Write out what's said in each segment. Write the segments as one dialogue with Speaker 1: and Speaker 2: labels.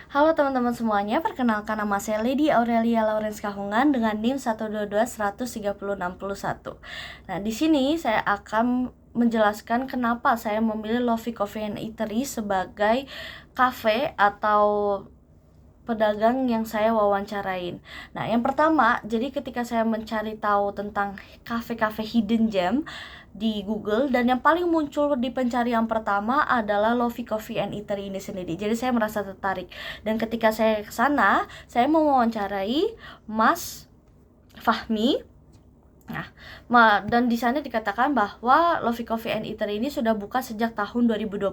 Speaker 1: Halo teman-teman semuanya, perkenalkan nama saya Lady Aurelia Lawrence Kahungan dengan NIM 122-130-61. Nah, di sini saya akan menjelaskan kenapa saya memilih Lofi Coffee and Eatery sebagai cafe atau pedagang yang saya wawancarain. Nah, yang pertama, jadi ketika saya mencari tahu tentang kafe-kafe hidden gem di Google, dan yang paling muncul di pencarian pertama adalah Lofi Coffee and Eatery ini sendiri. Jadi saya merasa tertarik. Dan ketika saya ke sana, saya mau mewawancarai Mas Fahmi. Nah, dan di sana dikatakan bahwa Lofi Coffee and Eatery ini sudah buka sejak tahun 2022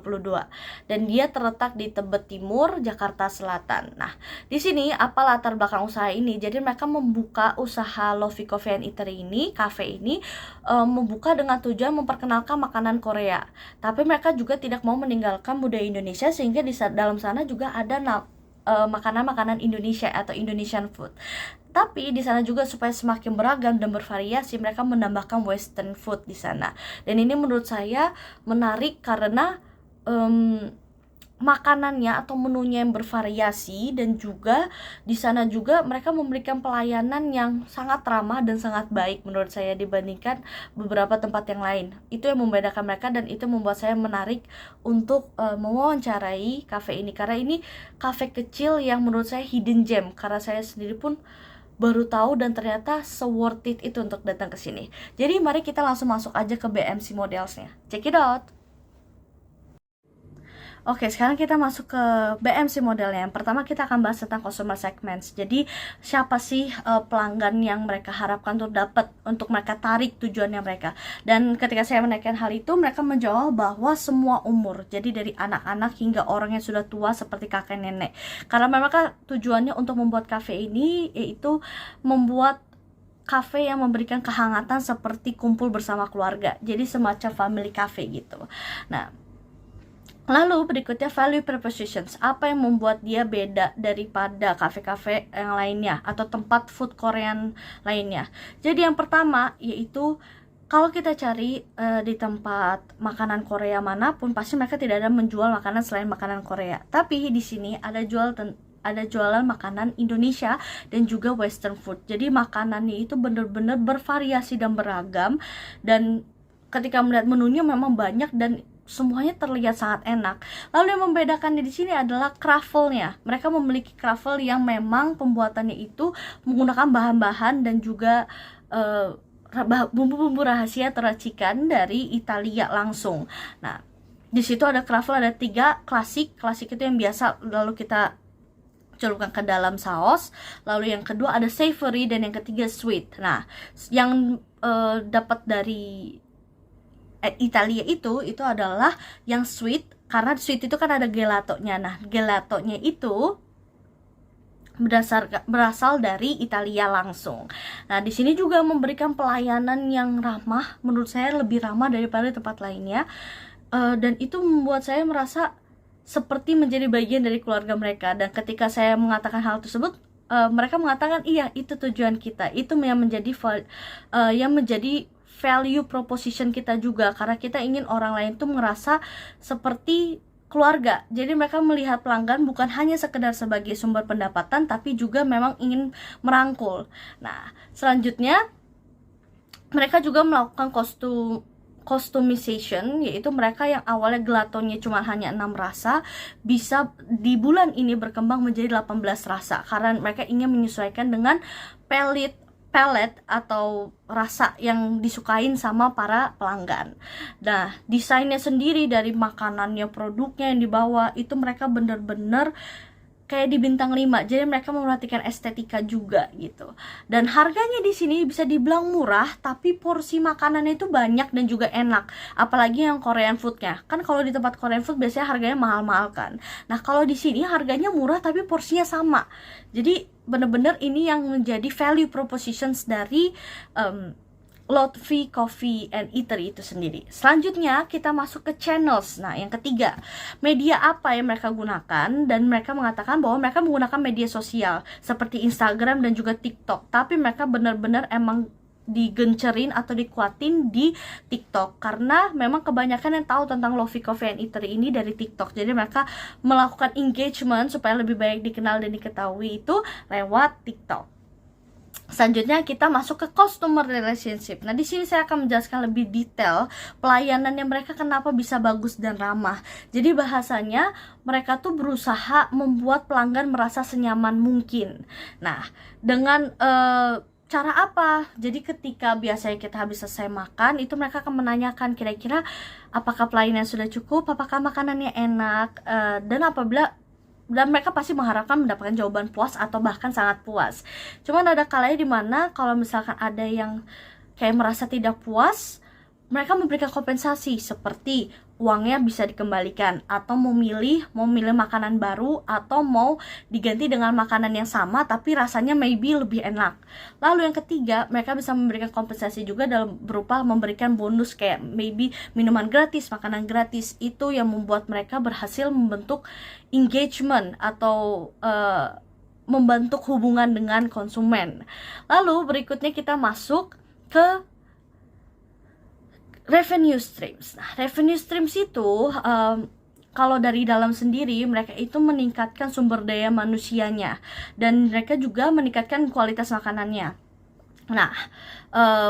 Speaker 1: dan dia terletak di Tebet Timur, Jakarta Selatan. Nah, di sini apa latar belakang usaha ini? Jadi mereka membuka usaha Lofi Coffee and Eatery ini, cafe ini membuka dengan tujuan memperkenalkan makanan Korea. Tapi mereka juga tidak mau meninggalkan budaya Indonesia, sehingga di dalam sana juga ada makanan-makanan Indonesia atau Indonesian food. Tapi di sana juga supaya semakin beragam dan bervariasi, mereka menambahkan western food di sana. Dan ini menurut saya menarik karena makanannya atau menunya yang bervariasi, dan juga di sana juga mereka memberikan pelayanan yang sangat ramah dan sangat baik menurut saya dibandingkan beberapa tempat yang lain. Itu yang membedakan mereka, dan itu membuat saya menarik untuk mewawancarai cafe ini, karena ini cafe kecil yang menurut saya hidden gem, karena saya sendiri pun baru tahu dan ternyata worth it itu untuk datang ke sini. Jadi mari kita langsung masuk aja ke BMC Modelsnya. Check it out. Oke, sekarang kita masuk ke BMC modelnya. Yang pertama kita akan bahas tentang consumer segments. Jadi siapa sih pelanggan yang mereka harapkan untuk dapat, untuk mereka tarik tujuannya mereka. Dan ketika saya menaikkan hal itu, mereka menjawab bahwa semua umur. Jadi dari anak-anak hingga orang yang sudah tua seperti kakek nenek. Karena mereka tujuannya untuk membuat cafe ini yaitu membuat cafe yang memberikan kehangatan seperti kumpul bersama keluarga. Jadi semacam family cafe gitu. Nah, lalu berikutnya value propositions. Apa yang membuat dia beda daripada kafe-kafe yang lainnya atau tempat food Korean lainnya. Jadi yang pertama yaitu kalau kita cari di tempat makanan Korea manapun, pasti mereka tidak ada menjual makanan selain makanan Korea. Tapi di sini ada jualan makanan Indonesia dan juga western food. Jadi makanannya itu benar-benar bervariasi dan beragam, dan ketika melihat menunya memang banyak dan semuanya terlihat sangat enak. Lalu yang membedakannya di sini adalah croffle-nya. Mereka memiliki croffle yang memang pembuatannya itu menggunakan bahan-bahan dan juga bumbu-bumbu rahasia teracikan dari Italia langsung. Nah, di situ ada croffle, ada 3 klasik. Klasik itu yang biasa lalu kita celupkan ke dalam saus. Lalu yang kedua ada savory, dan yang ketiga sweet. Nah, yang dapat dari Italia itu adalah yang sweet, karena sweet itu kan ada gelatonya. Nah, gelatonya itu berasal dari Italia langsung. Nah, di sini juga memberikan pelayanan yang ramah, menurut saya lebih ramah daripada tempat lainnya. Dan itu membuat saya merasa seperti menjadi bagian dari keluarga mereka. Dan ketika saya mengatakan hal tersebut, mereka mengatakan iya, itu tujuan kita, itu yang menjadi value proposition kita juga, karena kita ingin orang lain tuh merasa seperti keluarga. Jadi mereka melihat pelanggan bukan hanya sekedar sebagai sumber pendapatan, tapi juga memang ingin merangkul. Nah, selanjutnya mereka juga melakukan customization, yaitu mereka yang awalnya gelatonya cuma hanya 6 rasa, bisa di bulan ini berkembang menjadi 18 rasa, karena mereka ingin menyesuaikan dengan palette atau rasa yang disukain sama para pelanggan. Nah, desainnya sendiri dari makanannya, produknya yang dibawa itu mereka bener-bener kayak di bintang 5. Jadi mereka memperhatikan estetika juga gitu. Dan harganya di sini bisa dibilang murah, tapi porsi makanannya itu banyak dan juga enak. Apalagi yang Korean foodnya. Kan kalau di tempat Korean food biasanya harganya mahal-mahal kan. Nah, kalau di sini harganya murah tapi porsinya sama. Jadi bener-bener ini yang menjadi value propositions dari Lofi Coffee and Eatery itu sendiri. Selanjutnya kita masuk ke channels. Nah, yang ketiga, media apa yang mereka gunakan, dan mereka mengatakan bahwa mereka menggunakan media sosial seperti Instagram dan juga TikTok. Tapi mereka benar-benar emang digencerin atau dikuatin di TikTok, karena memang kebanyakan yang tahu tentang Lofi Coffee and Eatery ini dari TikTok. Jadi mereka melakukan engagement supaya lebih baik dikenal dan diketahui itu lewat TikTok. Selanjutnya kita masuk ke customer relationship. Nah, di sini saya akan menjelaskan lebih detail pelayanannya mereka kenapa bisa bagus dan ramah. Jadi bahasanya mereka tuh berusaha membuat pelanggan merasa senyaman mungkin. Nah, dengan cara apa? Jadi ketika biasanya kita habis selesai makan, itu mereka akan menanyakan kira-kira apakah pelayanan sudah cukup, apakah makanannya enak, dan mereka pasti mengharapkan mendapatkan jawaban puas atau bahkan sangat puas. Cuman ada kalanya dimana kalau misalkan ada yang kayak merasa tidak puas, mereka memberikan kompensasi seperti uangnya bisa dikembalikan, atau mau milih makanan baru, atau mau diganti dengan makanan yang sama tapi rasanya maybe lebih enak. Lalu yang ketiga, mereka bisa memberikan kompensasi juga dalam berupa memberikan bonus kayak maybe minuman gratis, makanan gratis. Itu yang membuat mereka berhasil membentuk engagement atau membentuk hubungan dengan konsumen. Lalu berikutnya kita masuk ke revenue streams. Nah, revenue streams itu kalau dari dalam sendiri mereka itu meningkatkan sumber daya manusianya dan mereka juga meningkatkan kualitas makanannya. Nah,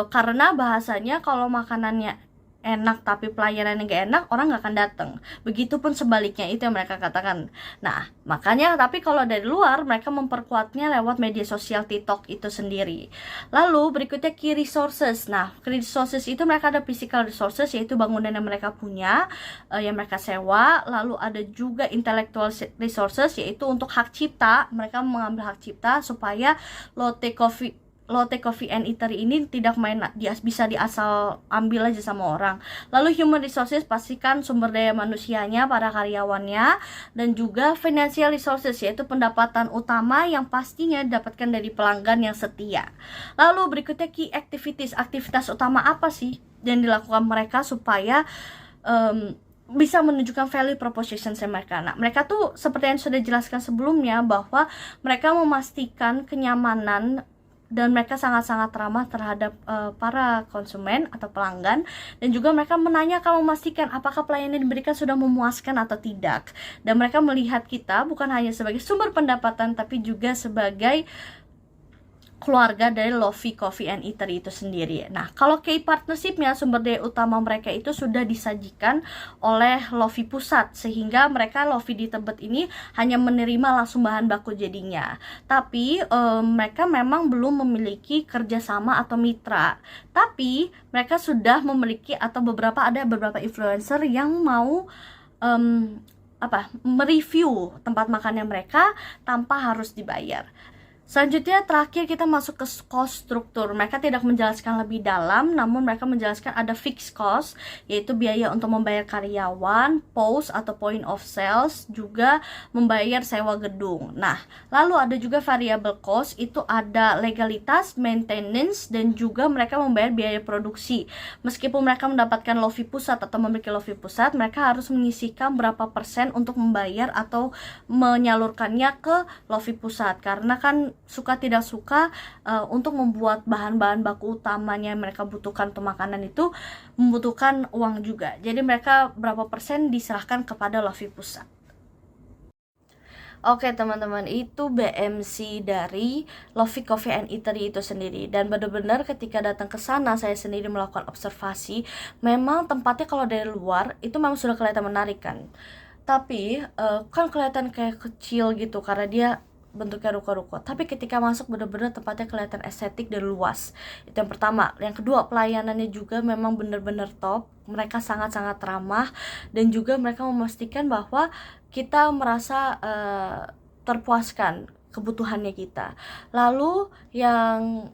Speaker 1: karena bahasanya kalau makanannya enak tapi pelayanannya gak enak, orang gak akan datang. Begitupun sebaliknya, itu yang mereka katakan. Nah, makanya tapi kalau dari luar mereka memperkuatnya lewat media sosial TikTok itu sendiri. Lalu berikutnya key resources. Nah, key resources itu mereka ada physical resources, yaitu bangunan yang mereka punya, yang mereka sewa. Lalu ada juga intellectual resources, yaitu untuk hak cipta. Mereka mengambil hak cipta supaya Lotte Coffee and Eatery ini tidak bisa diasal ambil aja sama orang. Lalu human resources, pastikan sumber daya manusianya, para karyawannya, dan juga financial resources, yaitu pendapatan utama yang pastinya didapatkan dari pelanggan yang setia. Lalu berikutnya key activities, aktivitas utama apa sih yang dilakukan mereka supaya bisa menunjukkan value proposition mereka. Nah, mereka tuh seperti yang sudah dijelaskan sebelumnya bahwa mereka memastikan kenyamanan dan mereka sangat-sangat ramah terhadap para konsumen atau pelanggan, dan juga mereka menanyakan, memastikan apakah pelayanan yang diberikan sudah memuaskan atau tidak. Dan mereka melihat kita bukan hanya sebagai sumber pendapatan tapi juga sebagai keluarga dari Lofi Coffee and Eatery itu sendiri. Nah, kalau key partnershipnya, sumber daya utama mereka itu sudah disajikan oleh Lofi Pusat, sehingga mereka Lofi di Tebet ini hanya menerima langsung bahan baku jadinya. Tapi mereka memang belum memiliki kerjasama atau mitra. Tapi mereka sudah memiliki atau ada beberapa influencer yang mau mereview tempat makannya mereka tanpa harus dibayar. Selanjutnya terakhir kita masuk ke cost struktur. Mereka tidak menjelaskan lebih dalam, namun mereka menjelaskan ada fixed cost, yaitu biaya untuk membayar karyawan, POS atau point of sales, juga membayar sewa gedung. Nah, lalu ada juga variable cost, itu ada legalitas, maintenance, dan juga mereka membayar biaya produksi. Meskipun mereka mendapatkan Lofi Pusat atau memiliki Lofi Pusat, mereka harus menyisihkan berapa persen untuk membayar atau menyalurkannya ke Lofi Pusat, karena kan suka tidak suka untuk membuat bahan-bahan baku utamanya yang mereka butuhkan untuk makanan itu membutuhkan uang juga. Jadi mereka berapa persen diserahkan kepada Lofi Pusat. Oke teman-teman, itu BMC dari Lofi Coffee and Eatery itu sendiri. Dan benar-benar ketika datang ke sana, saya sendiri melakukan observasi. Memang tempatnya kalau dari luar itu memang sudah kelihatan menarik kan. Tapi kan kelihatan kayak kecil gitu karena dia bentuknya ruko-ruko. Tapi ketika masuk bener-bener tempatnya kelihatan estetik dan luas. Itu yang pertama. Yang kedua, pelayanannya juga memang bener-bener top. Mereka sangat-sangat ramah, dan juga mereka memastikan bahwa kita merasa terpuaskan kebutuhannya kita. Lalu yang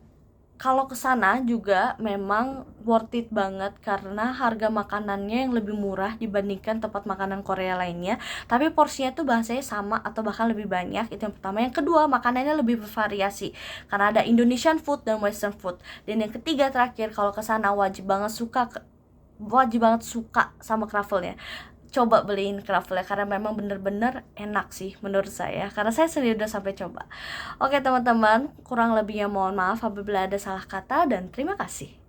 Speaker 1: kalau ke sana juga memang worth it banget karena harga makanannya yang lebih murah dibandingkan tempat makanan Korea lainnya. Tapi porsinya tuh bahasanya sama atau bahkan lebih banyak. Itu yang pertama. Yang kedua, makanannya lebih bervariasi karena ada Indonesian food dan Western food. Dan yang ketiga terakhir, kalau ke sana wajib banget suka sama croffle-nya. coba beliin Craftly karena memang bener-bener enak sih menurut saya, karena saya sendiri udah sampai coba. Oke teman-teman, kurang lebihnya mohon maaf apabila ada salah kata dan terima kasih.